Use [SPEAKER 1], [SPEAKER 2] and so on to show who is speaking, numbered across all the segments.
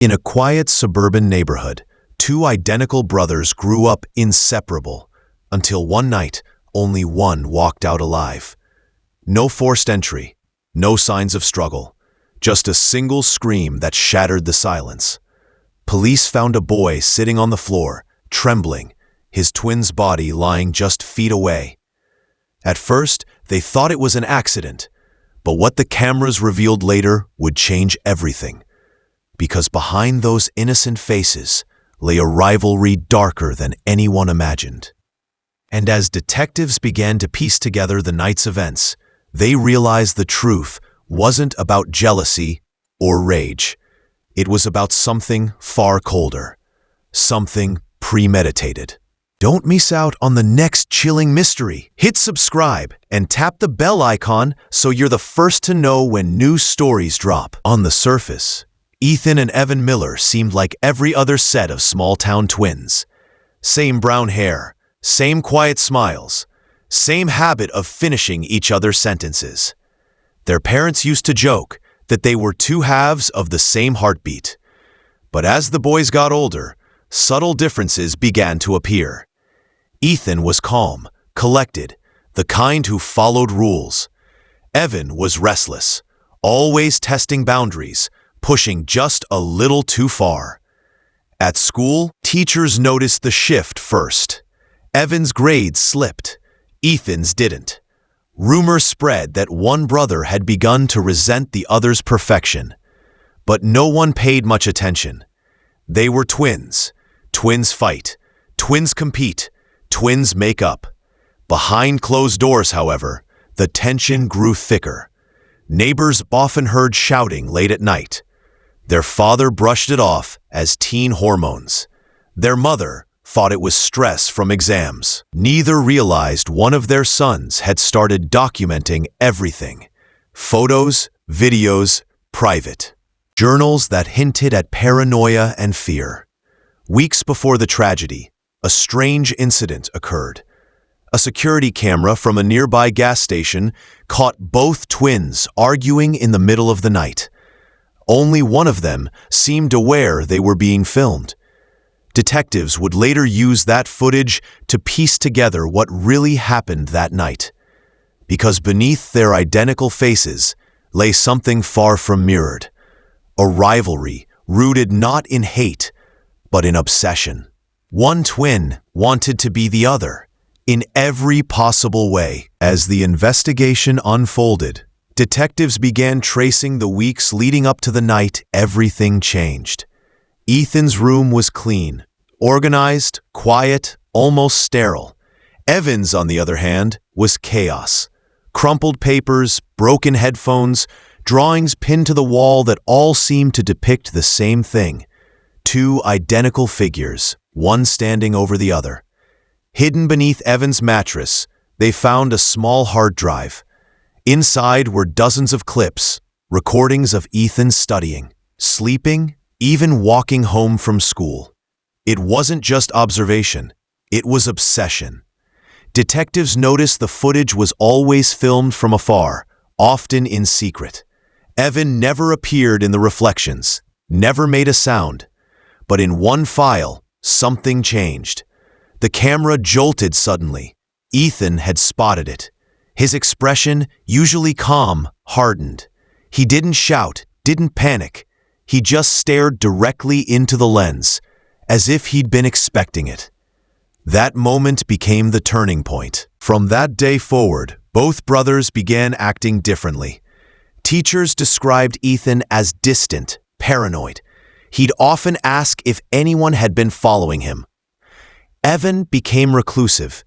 [SPEAKER 1] In a quiet suburban neighborhood, two identical brothers grew up inseparable until one night only one walked out alive. No forced entry, no signs of struggle, just a single scream that shattered the silence. Police found a boy sitting on the floor, trembling, his twin's body lying just feet away. At first, they thought it was an accident, but what the cameras revealed later would change everything. Because behind those innocent faces lay a rivalry darker than anyone imagined. And as detectives began to piece together the night's events, they realized the truth wasn't about jealousy or rage. It was about something far colder, something premeditated. Don't miss out on the next chilling mystery. Hit subscribe and tap the bell icon so you're the first to know when new stories drop. On the surface, Ethan and Evan Miller seemed like every other set of small-town twins. Same brown hair, same quiet smiles, same habit of finishing each other's sentences. Their parents used to joke that they were two halves of the same heartbeat. But as the boys got older, subtle differences began to appear. Ethan was calm, collected, the kind who followed rules. Evan was restless, always testing boundaries, pushing just a little too far. At school, teachers noticed the shift first. Evan's grades slipped, Ethan's didn't. Rumors spread that one brother had begun to resent the other's perfection. But no one paid much attention. They were twins. Twins fight. Twins compete. Twins make up. Behind closed doors, however, the tension grew thicker. Neighbors often heard shouting late at night. Their father brushed it off as teen hormones. Their mother thought it was stress from exams. Neither realized one of their sons had started documenting everything. Photos, videos, private. Journals that hinted at paranoia and fear. Weeks before the tragedy, a strange incident occurred. A security camera from a nearby gas station caught both twins arguing in the middle of the night. Only one of them seemed aware they were being filmed. Detectives would later use that footage to piece together what really happened that night. Because beneath their identical faces lay something far from mirrored. A rivalry rooted not in hate, but in obsession. One twin wanted to be the other, in every possible way. As the investigation unfolded, detectives began tracing the weeks leading up to the night everything changed. Ethan's room was clean, organized, quiet, almost sterile. Evan's, on the other hand, was chaos. Crumpled papers, broken headphones, drawings pinned to the wall that all seemed to depict the same thing. Two identical figures, one standing over the other. Hidden beneath Evan's mattress, they found a small hard drive. Inside were dozens of clips, recordings of Ethan studying, sleeping, even walking home from school. It wasn't just observation, it was obsession. Detectives noticed the footage was always filmed from afar, often in secret. Evan never appeared in the reflections, never made a sound. But in one file, something changed. The camera jolted suddenly. Ethan had spotted it. His expression, usually calm, hardened. He didn't shout, didn't panic. He just stared directly into the lens, as if he'd been expecting it. That moment became the turning point. From that day forward, both brothers began acting differently. Teachers described Ethan as distant, paranoid. He'd often ask if anyone had been following him. Evan became reclusive,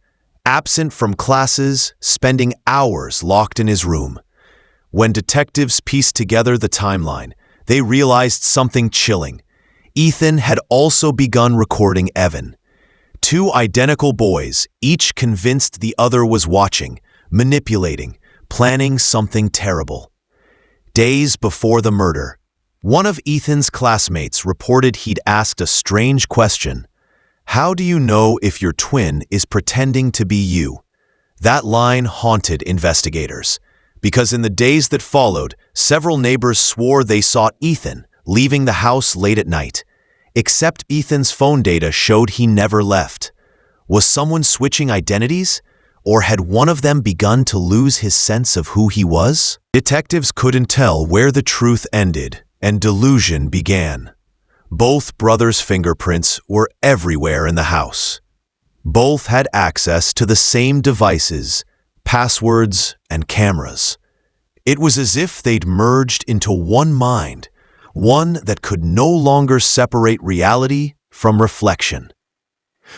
[SPEAKER 1] absent from classes, spending hours locked in his room. When detectives pieced together the timeline, they realized something chilling. Ethan had also begun recording Evan. Two identical boys, each convinced the other was watching, manipulating, planning something terrible. Days before the murder, one of Ethan's classmates reported he'd asked a strange question. How do you know if your twin is pretending to be you? That line haunted investigators, because in the days that followed, several neighbors swore they saw Ethan leaving the house late at night. Except Ethan's phone data showed he never left. Was someone switching identities? Or had one of them begun to lose his sense of who he was? Detectives couldn't tell where the truth ended and delusion began. Both brothers' fingerprints were everywhere in the house. Both had access to the same devices, passwords, and cameras. It was as if they'd merged into one mind, one that could no longer separate reality from reflection.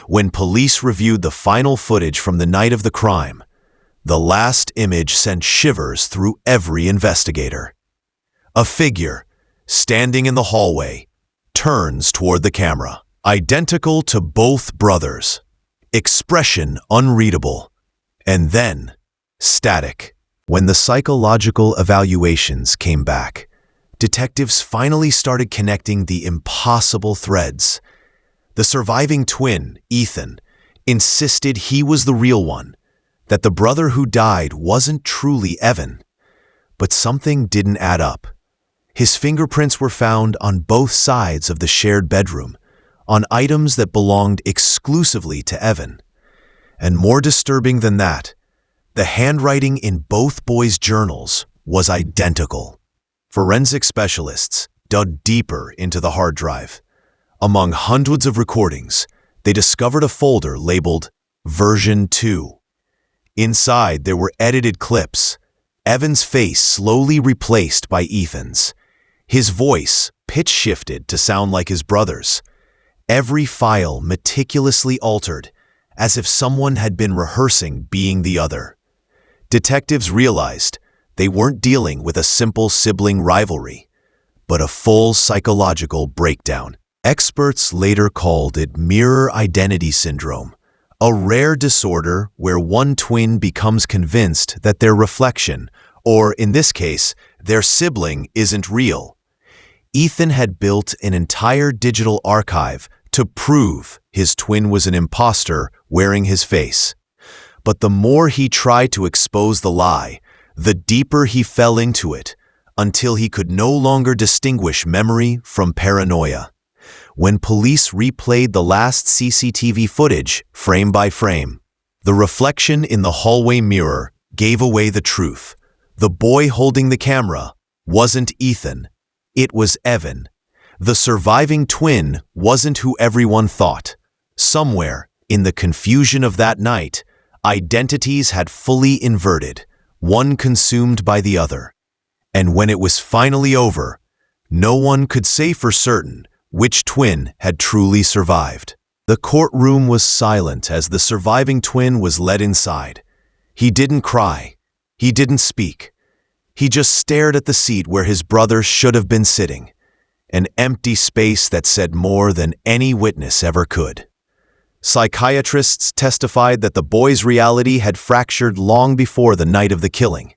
[SPEAKER 1] When police reviewed the final footage from the night of the crime, the last image sent shivers through every investigator. A figure, standing in the hallway, turns toward the camera, identical to both brothers, expression unreadable, and then static. When the psychological evaluations came back, detectives finally started connecting the impossible threads. The surviving twin, Ethan, insisted he was the real one, that the brother who died wasn't truly Evan. But something didn't add up. His fingerprints were found on both sides of the shared bedroom, on items that belonged exclusively to Evan. And more disturbing than that, the handwriting in both boys' journals was identical. Forensic specialists dug deeper into the hard drive. Among hundreds of recordings, they discovered a folder labeled Version 2. Inside, there were edited clips, Evan's face slowly replaced by Ethan's. His voice pitch-shifted to sound like his brother's. Every file meticulously altered, as if someone had been rehearsing being the other. Detectives realized they weren't dealing with a simple sibling rivalry, but a full psychological breakdown. Experts later called it mirror identity syndrome, a rare disorder where one twin becomes convinced that their reflection, or in this case, their sibling, isn't real. Ethan had built an entire digital archive to prove his twin was an imposter wearing his face. But the more he tried to expose the lie, the deeper he fell into it, until he could no longer distinguish memory from paranoia. When police replayed the last CCTV footage, frame by frame, the reflection in the hallway mirror gave away the truth. The boy holding the camera wasn't Ethan, it was Evan. The surviving twin wasn't who everyone thought. Somewhere, in the confusion of that night, identities had fully inverted, one consumed by the other. And when it was finally over, no one could say for certain which twin had truly survived. The courtroom was silent as the surviving twin was led inside. He didn't cry. He didn't speak. He just stared at the seat where his brother should have been sitting, an empty space that said more than any witness ever could. Psychiatrists testified that the boy's reality had fractured long before the night of the killing.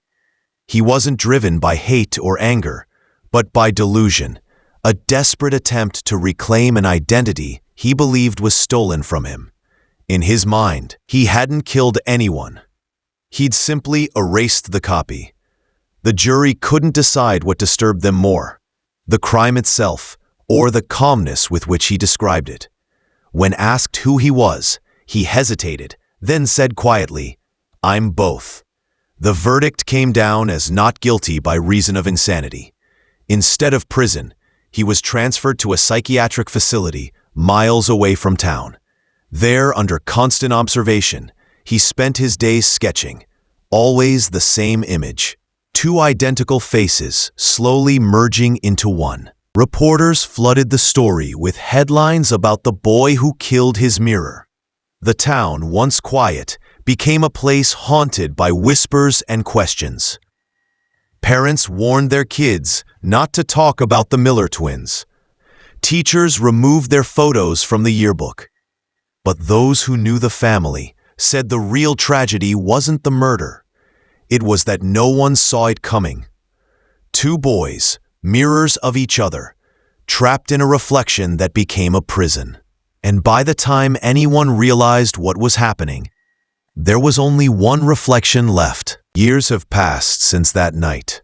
[SPEAKER 1] He wasn't driven by hate or anger, but by delusion, a desperate attempt to reclaim an identity he believed was stolen from him. In his mind, he hadn't killed anyone. He'd simply erased the copy. The jury couldn't decide what disturbed them more, the crime itself or the calmness with which he described it. When asked who he was, he hesitated, then said quietly, "I'm both." The verdict came down as not guilty by reason of insanity. Instead of prison, he was transferred to a psychiatric facility miles away from town. There, under constant observation, he spent his days sketching, always the same image, two identical faces slowly merging into one. Reporters flooded the story with headlines about the boy who killed his mirror. The town, once quiet, became a place haunted by whispers and questions. Parents warned their kids not to talk about the Miller twins. Teachers removed their photos from the yearbook. But those who knew the family said the real tragedy wasn't the murder. It was that no one saw it coming. Two boys, mirrors of each other, trapped in a reflection that became a prison. And by the time anyone realized what was happening, there was only one reflection left. Years have passed since that night.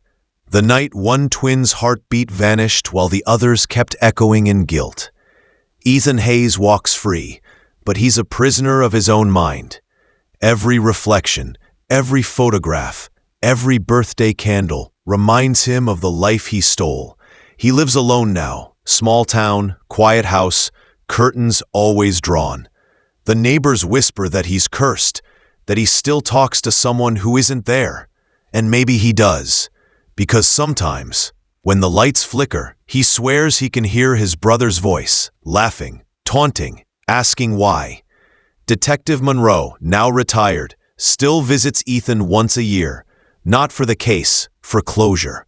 [SPEAKER 1] The night one twin's heartbeat vanished while the others kept echoing in guilt. Ethan Hayes walks free, but he's a prisoner of his own mind. Every reflection, every photograph, every birthday candle reminds him of the life he stole. He lives alone now, small town, quiet house, curtains always drawn. The neighbors whisper that he's cursed, that he still talks to someone who isn't there. And maybe he does, because sometimes, when the lights flicker, he swears he can hear his brother's voice, laughing, taunting, asking why. Detective Monroe, now retired, still visits Ethan once a year, not for the case, for closure.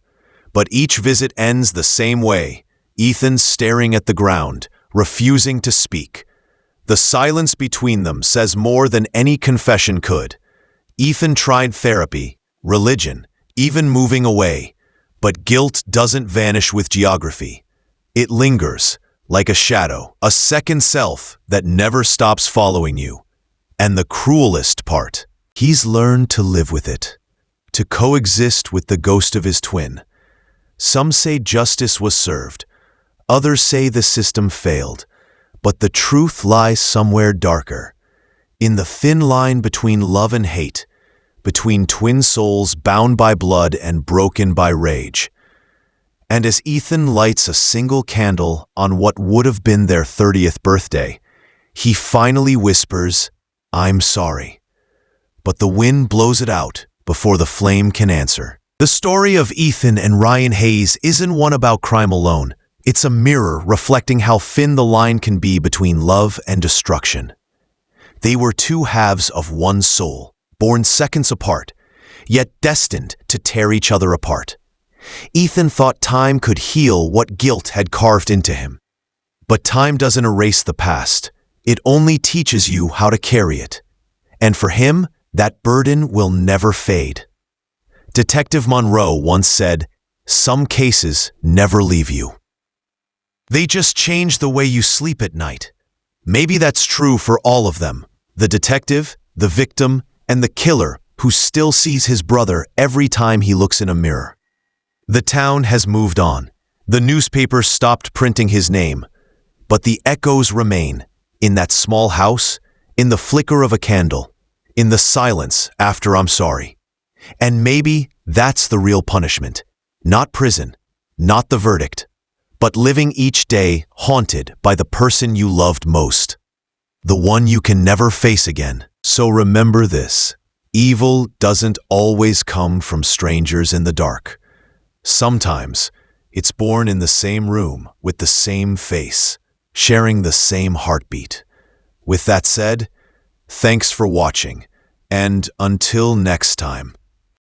[SPEAKER 1] But each visit ends the same way, Ethan staring at the ground, refusing to speak. The silence between them says more than any confession could. Ethan tried therapy, religion, even moving away, but guilt doesn't vanish with geography. It lingers, like a shadow, a second self that never stops following you. And the cruelest part, he's learned to live with it, to coexist with the ghost of his twin. Some say justice was served, others say the system failed, but the truth lies somewhere darker, in the thin line between love and hate, between twin souls bound by blood and broken by rage. And as Ethan lights a single candle on what would have been their 30th birthday, he finally whispers, "I'm sorry." But the wind blows it out before the flame can answer. The story of Ethan and Ryan Hayes isn't one about crime alone. It's a mirror reflecting how thin the line can be between love and destruction. They were two halves of one soul, born seconds apart, yet destined to tear each other apart. Ethan thought time could heal what guilt had carved into him. But time doesn't erase the past. It only teaches you how to carry it. And for him, that burden will never fade. Detective Monroe once said, "Some cases never leave you. They just change the way you sleep at night." Maybe that's true for all of them, the detective, the victim, and the killer who still sees his brother every time he looks in a mirror. The town has moved on. The newspaper stopped printing his name, but the echoes remain, in that small house, in the flicker of a candle, in the silence after "I'm sorry." And maybe that's the real punishment. Not prison, not the verdict, but living each day haunted by the person you loved most, the one you can never face again. So remember this: evil doesn't always come from strangers in the dark. Sometimes it's born in the same room with the same face, sharing the same heartbeat. With that said, thanks for watching, and until next time.